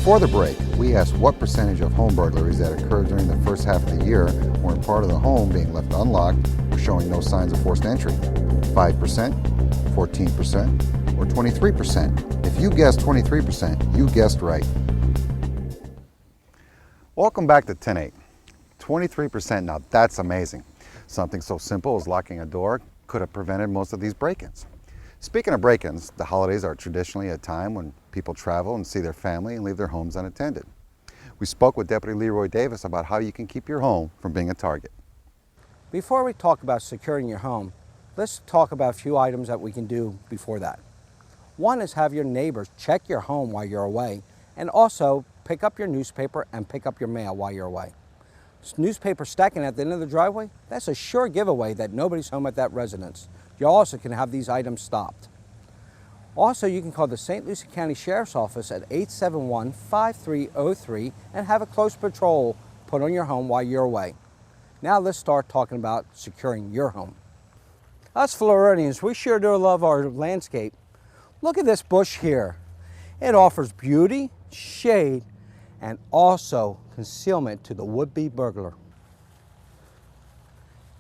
Before the break, we asked what percentage of home burglaries that occurred during the first half of the year were in part of the home being left unlocked or showing no signs of forced entry. 5%, 14%, or 23%. If you guessed 23%, you guessed right. Welcome back to 10-8. 23%, now that's amazing. Something so simple as locking a door could have prevented most of these break-ins. Speaking of break-ins, the holidays are traditionally a time when people travel and see their family and leave their homes unattended. We spoke with Deputy Leroy Davis about how you can keep your home from being a target. Before we talk about securing your home, let's talk about a few items that we can do before that. One is have your neighbors check your home while you're away, and also pick up your newspaper and pick up your mail while you're away. Newspaper stacking at the end of the driveway, that's a sure giveaway that nobody's home at that residence. You also can have these items stopped. Also, you can call the St. Lucie County Sheriff's Office at 871-5303 and have a close patrol put on your home while you're away. Now let's start talking about securing your home. Us Floridians, we sure do love our landscape. Look at this bush here. It offers beauty, shade, and also concealment to the would-be burglar.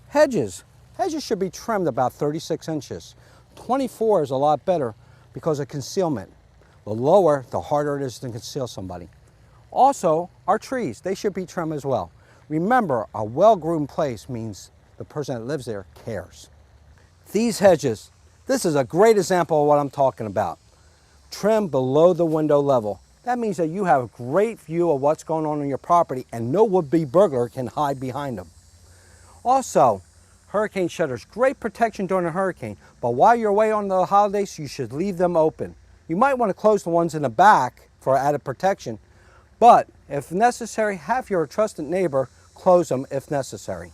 Hedges. Hedges should be trimmed about 36 inches. 24 is a lot better because of concealment. The lower, the harder it is to conceal somebody. Also, our trees, they should be trimmed as well. Remember, a well-groomed place means the person that lives there cares. These hedges, this is a great example of what I'm talking about. Trim below the window level. That means that you have a great view of what's going on your property and no would-be burglar can hide behind them. Also, hurricane shutters, great protection during a hurricane, but while you're away on the holidays, you should leave them open. You might want to close the ones in the back for added protection, but if necessary, have your trusted neighbor close them if necessary.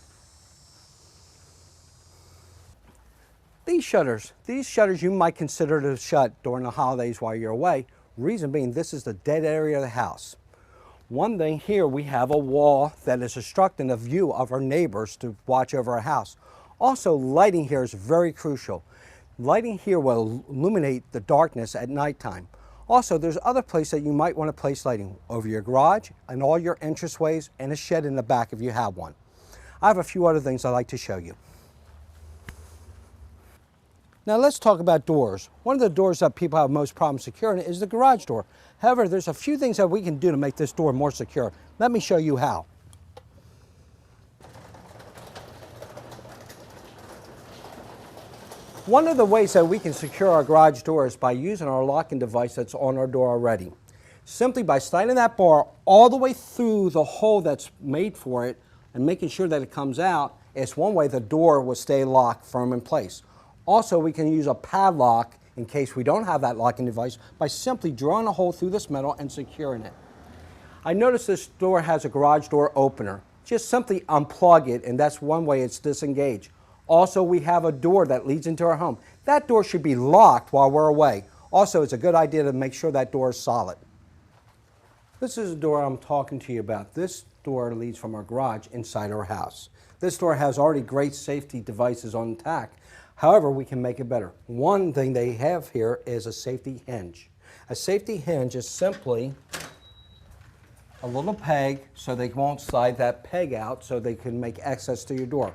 These shutters you might consider to shut during the holidays while you're away. Reason being, this is the dead area of the house. One thing here, we have a wall that is obstructing the view of our neighbors to watch over our house. Also, lighting here is very crucial. Lighting here will illuminate the darkness at nighttime. Also, there's other places that you might want to place lighting over your garage and all your entranceways and a shed in the back if you have one. I have a few other things I'd like to show you. Now let's talk about doors. One of the doors that people have most problems securing is the garage door. However, there's a few things that we can do to make this door more secure. Let me show you how. One of the ways that we can secure our garage door is by using our locking device that's on our door already. Simply by sliding that bar all the way through the hole that's made for it and making sure that it comes out, it's one way the door will stay locked firm in place. Also, we can use a padlock in case we don't have that locking device by simply drawing a hole through this metal and securing it. I noticed this door has a garage door opener. Just simply unplug it and that's one way it's disengaged. Also, we have a door that leads into our home. That door should be locked while we're away. Also, it's a good idea to make sure that door is solid. This is the door I'm talking to you about. This door leads from our garage inside our house. This door has already great safety devices on tack. However, we can make it better. One thing they have here is a safety hinge. A safety hinge is simply a little peg so they won't slide that peg out so they can make access to your door.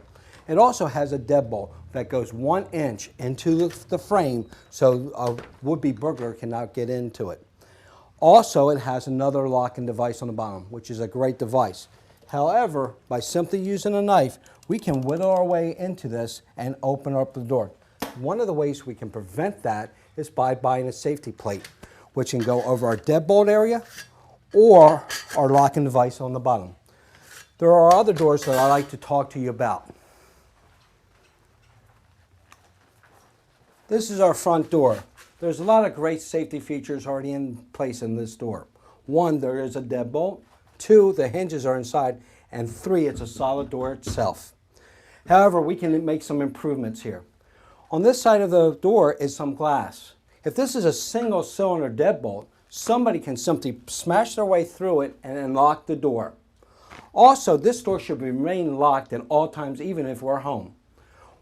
It also has a deadbolt that goes 1 inch into the frame so a would-be burglar cannot get into it. Also, it has another locking device on the bottom, which is a great device. However, by simply using a knife, we can whittle our way into this and open up the door. One of the ways we can prevent that is by buying a safety plate, which can go over our deadbolt area or our locking device on the bottom. There are other doors that I'd like to talk to you about. This is our front door. There's a lot of great safety features already in place in this door. 1, there is a deadbolt. 2, the hinges are inside. And 3, it's a solid door itself. However, we can make some improvements here. On this side of the door is some glass. If this is a single cylinder deadbolt, somebody can simply smash their way through it and unlock the door. Also, this door should remain locked at all times, even if we're home.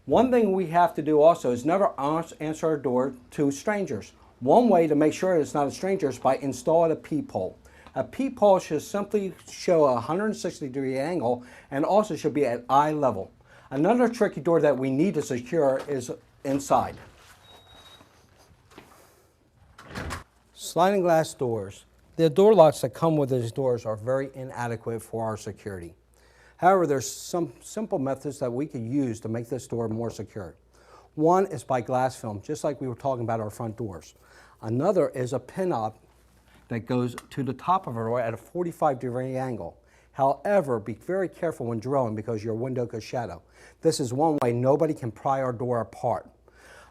One thing we have to do also is never answer our door to strangers. One way to make sure it's not a stranger is by installing a peephole. A peephole should simply show a 160-degree angle and also should be at eye level. Another tricky door that we need to secure is inside. Sliding glass doors. The door locks that come with these doors are very inadequate for our security. However, there's some simple methods that we could use to make this door more secure. One is by glass film, just like we were talking about our front doors. Another is a pin-up that goes to the top of our door at a 45-degree angle. However, be very careful when drilling because your window could shadow. This is one way nobody can pry our door apart.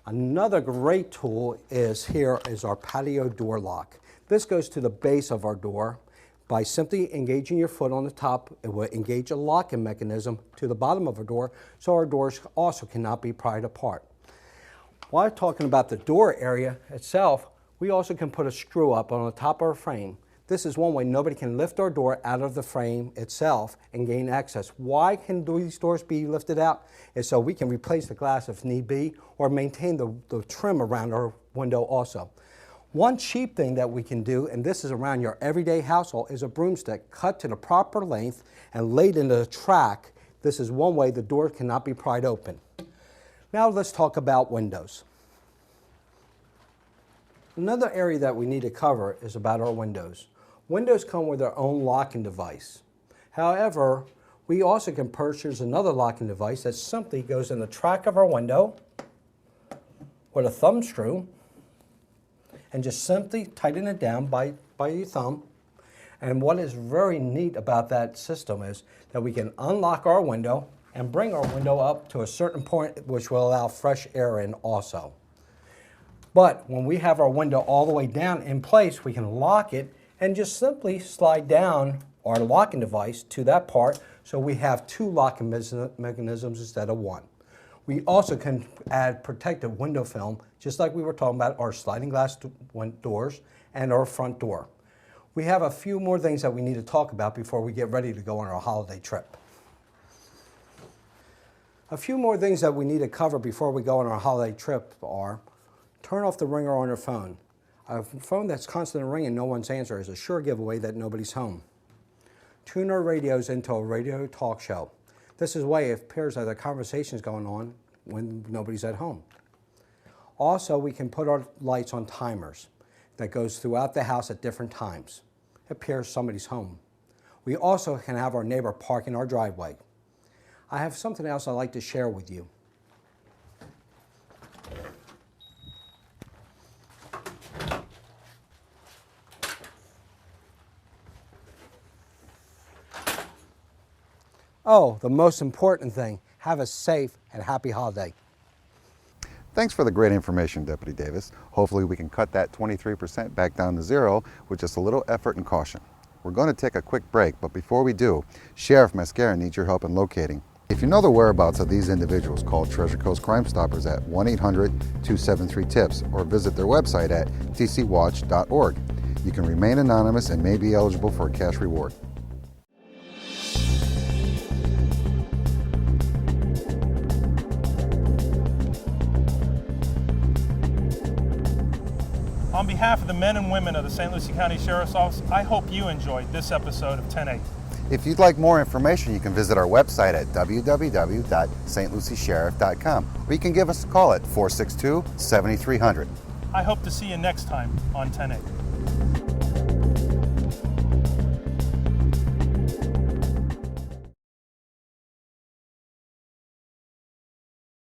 Another great tool is our patio door lock. This goes to the base of our door. By simply engaging your foot on the top, it will engage a locking mechanism to the bottom of our door, so our doors also cannot be pried apart. While talking about the door area itself, we also can put a screw up on the top of our frame. This is one way nobody can lift our door out of the frame itself and gain access. Why can these doors be lifted out? Is so we can replace the glass if need be, or maintain the trim around our window also. One cheap thing that we can do, and this is around your everyday household, is a broomstick cut to the proper length and laid into the track. This is one way the door cannot be pried open. Now let's talk about windows. Another area that we need to cover is about our windows. Windows come with their own locking device. However, we also can purchase another locking device that simply goes in the track of our window with a thumb screw, and just simply tighten it down by your thumb. And what is very neat about that system is that we can unlock our window and bring our window up to a certain point, which will allow fresh air in also. But when we have our window all the way down in place, we can lock it and just simply slide down our locking device to that part, so we have two locking mechanisms instead of one. We also can add protective window film, just like we were talking about our sliding glass doors and our front door. We have a few more things that we need to talk about before we get ready to go on our holiday trip. A few more things that we need to cover before we go on our holiday trip are: turn off the ringer on your phone. A phone that's constantly ringing, no one's answer, is a sure giveaway that nobody's home. Tune our radios into a radio talk show. This is why it appears that the conversation is going on when nobody's at home. Also, we can put our lights on timers that goes throughout the house at different times. It appears somebody's home. We also can have our neighbor park in our driveway. I have something else I'd like to share with you. Oh, the most important thing, have a safe and happy holiday. Thanks for the great information, Deputy Davis. Hopefully we can cut that 23% back down to zero with just a little effort and caution. We're going to take a quick break, but before we do, Sheriff Mascara needs your help in locating. If you know the whereabouts of these individuals, call Treasure Coast Crime Stoppers at 1-800-273-TIPS or visit their website at tcwatch.org. You can remain anonymous and may be eligible for a cash reward. On behalf of the men and women of the St. Lucie County Sheriff's Office, I hope you enjoyed this episode of 10-8. If you'd like more information, you can visit our website at www.stluciesheriff.com, or you can give us a call at 462-7300. I hope to see you next time on 10-8.